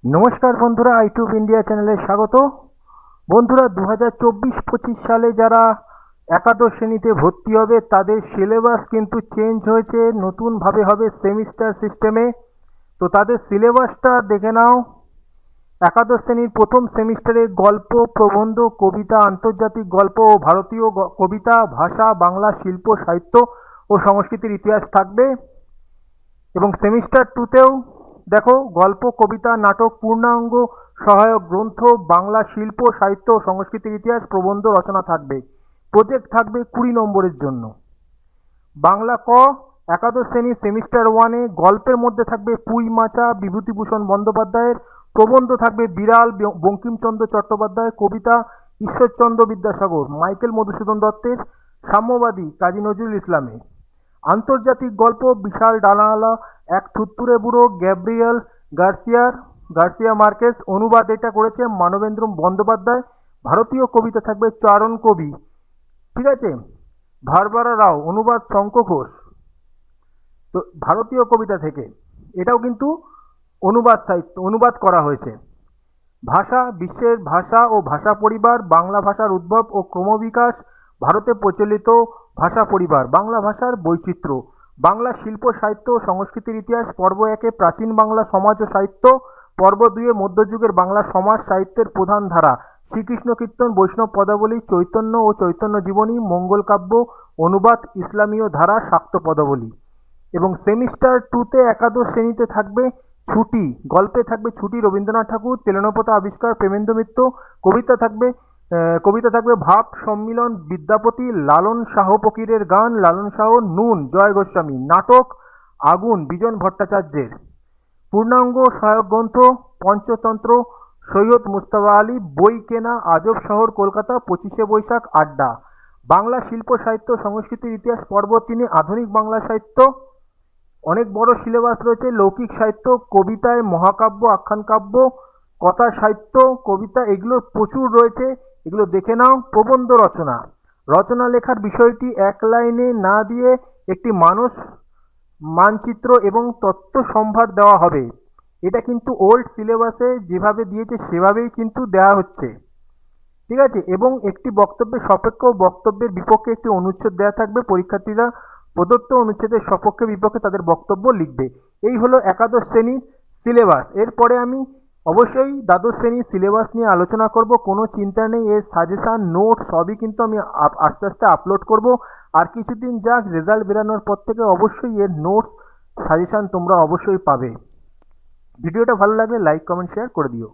নমস্কার বন্ধুরা, আইটিউব ইন্ডিয়া চ্যানেলে স্বাগত। বন্ধুরা, 2024-25 সালে যারা একাদশ শ্রেণীতে ভর্তি হবে তাদের সিলেবাস কিন্তু চেঞ্জ হয়েছে, নতুনভাবে হবে সেমিস্টার সিস্টেমে। তো তাদের সিলেবাসটা দেখে নাও। একাদশ শ্রেণীর প্রথম সেমিস্টারে গল্প, প্রবন্ধ, কবিতা, আন্তর্জাতিক গল্প ও ভারতীয় কবিতা, ভাষা, বাংলা, শিল্প, সাহিত্য ও সংস্কৃতির ইতিহাস থাকবে। এবং সেমিস্টার টুতেও দেখো গল্প, কবিতা, নাটক, পূর্ণাঙ্গ সহায়ক গ্রন্থ, বাংলা, শিল্প, সাহিত্য ও সংস্কৃতির ইতিহাস, প্রবন্ধ রচনা থাকবে। প্রজেক্ট থাকবে 20 নম্বরের জন্য। বাংলা ক, একাদশ শ্রেণী সেমিস্টার ওয়ানে গল্পের মধ্যে থাকবে পুঁই মাচা বিভূতিভূষণ বন্দ্যোপাধ্যায়ের, প্রবন্ধ থাকবে বিড়াল বঙ্কিমচন্দ্র চট্টোপাধ্যায়, কবিতা ঈশ্বরচন্দ্র বিদ্যাসাগর, মাইকেল মধুসূদন দত্তের, সাম্যবাদী কাজী নজরুল ইসলামের। আন্তর্জাতিক গল্প বিশাল ডানাওয়ালা এক থুত্তুরে বুড়ো গ্যাব্রিয়েল গার্সিয়া মার্কেস, অনুবাদ এটা করেছে মানবেন্দ্র বন্দ্যোপাধ্যায়। ভারতীয় কবিতা থাকবে চারণ কবি, ঠিক আছে, ভারবারা রাও, অনুবাদ শঙ্খ ঘোষ। তো ভারতীয় কবিতা থেকে এটাও কিন্তু অনুবাদ করা হয়েছে। ভাষা, বিশ্বের ভাষা ও ভাষা পরিবার, বাংলা ভাষার উদ্ভব ও ক্রমবিকাশ, ভারতে প্রচলিত ভাষা পরিবার, বাংলা ভাষার বৈচিত্র্য, বাংলা শিল্প, সাহিত্য ও সংস্কৃতির ইতিহাস। পর্ব 1-এ প্রাচীন বাংলা সমাজ ও সাহিত্য, পর্ব 2-এ মধ্যযুগের বাংলা সমাজ সাহিত্যের প্রধান ধারা, শ্রীকৃষ্ণ কীর্তন, বৈষ্ণব পদাবলী, চৈতন্য ও চৈতন্য জীবনী, মঙ্গল কাব্য, অনুবাদ, ইসলামীয় ধারা, শাক্ত পদাবলী। এবং সেমিস্টার টুতে একাদশ শ্রেণীতে থাকবে ছুটি, গল্পে থাকবে ছুটি রবীন্দ্রনাথ ঠাকুর, তেলেনপতা আবিষ্কার প্রেমেন্দ্র মিত্র, কবিতা থাকবে ভাব সম্মিলন বিদ্যাপতি, লালন শাহ ফকিরের গান, লালন শাহ, নুন জয় গোস্বামী, নাটক আগুন বিজন ভট্টাচার্যের। পূর্ণাঙ্গ সহায়ক গ্রন্থ পঞ্চতন্ত্র সৈয়দ মুজতবা আলী, বই কেনা আজব শহর কলকাতা, 25শে বৈশাখ আড্ডা। বাংলা শিল্প, সাহিত্য, সংস্কৃতির ইতিহাস, পর্ব 3-এ আধুনিক বাংলা সাহিত্য, অনেক বড় সিলেবাস রয়েছে। লৌকিক সাহিত্য, কবিতায় মহাকাব্য, আখ্যান কাব্য, কথা সাহিত্য, কবিতা, এগুলো প্রচুর রয়েছে, এগুলো দেখে নাও। প্রবন্ধ রচনা লেখার বিষয়টি এক লাইনে না দিয়ে একটি মানুষ মানচিত্র এবং তথ্য সম্ভার দেওয়া হবে। এটা কিন্তু ওল্ড সিলেবাসে যেভাবে দিয়েছে সেভাবেই কিন্তু দেওয়া হচ্ছে, ঠিক আছে। এবং একটি বক্তব্যের সাপেক্ষ বক্তব্যের বিপক্ষে একটি অনুচ্ছেদ দেওয়া থাকবে। পরীক্ষার্থীরা প্রদত্ত অনুচ্ছেদের সপক্ষে বিপক্ষে তাদের বক্তব্য লিখবে। এই হলো একাদশ শ্রেণীর সিলেবাস। এরপরে আমি অবশ্যই দ্বাদশ শ্রেণীর সিলেবাস নিয়ে আলোচনা করব, কোনো চিন্তা নেই। এর সাজেশান, নোট সবই কিন্তু আমি আস্তে আস্তে আপলোড করব। আর কিছুদিন যাক, রেজাল্ট বেরানোর পর থেকে অবশ্যই এর নোটস সাজেশান তোমরা অবশ্যই পাবে। ভিডিওটা ভালো লাগলে লাইক, কমেন্ট, শেয়ার করে দিও।